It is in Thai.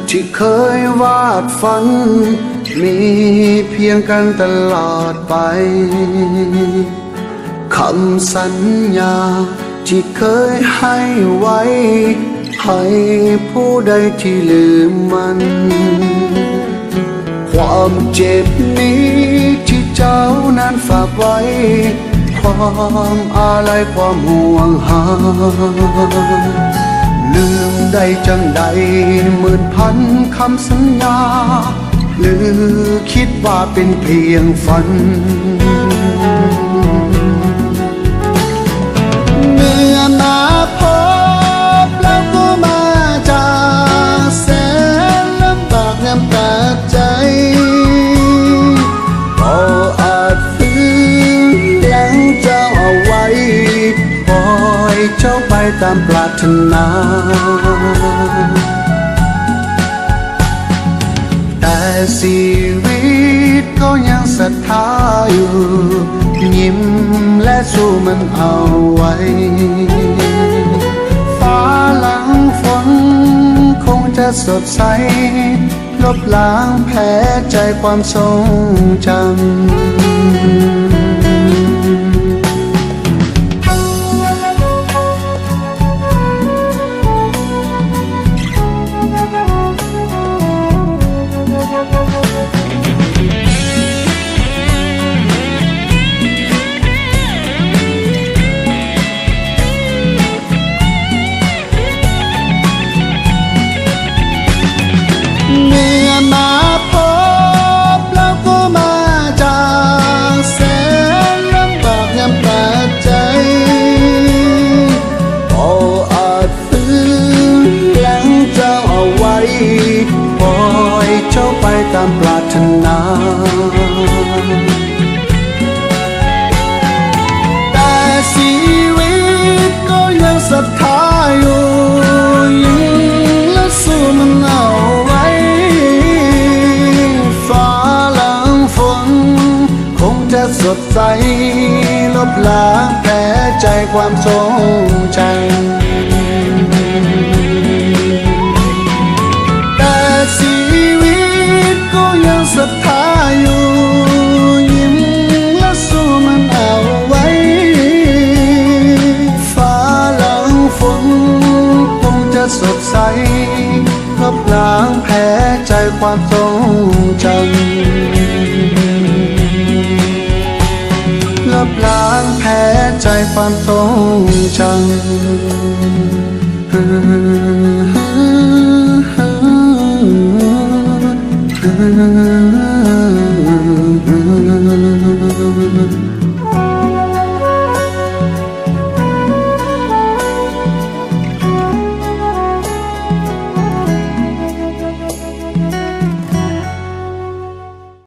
ที่เคยวาดฝันมีเพียงกันตลอดไปคำสัญญาที่เคยให้ไว้ให้ผู้ใดที่ลืมมันความเจ็บนี้ที่เจ้านั้นฝากไว้ความอาลัยความห่วงหาลืมได้จังใดหมื่นพันคำสัญญาหรือคิดว่าเป็นเพียงฝันเมื่อมาพบแล้วก็มาจากแสนลำบากน้ำตาใจก็อาจฝืนหลังเจ้าเอาไว้ปล่อยเจ้าไปตามปรารถนาแต่ชีวิตก็ยังศรัทธาอยู่ยิ้มและสู้มันเอาไว้ฟ้าหลังฝนคงจะสดใสลบล้างแผลใจความทรงจำเจ้าไปตามปรารถนาแต่ชีวิตก็ยังศรัทธาอยู่ยิ่งและสู้มันเอาไว้ฟ้าหลังฝนคงจะสดใสลบล้างแผลใจความทรงจำศรัทธาอยู่ยิ้มและสู้มันเอาไว้ฟ้าหลังฝนคงจะสดใสลบล้างแผลใจความทรงจำลบล้างแผลใจความทรงจำ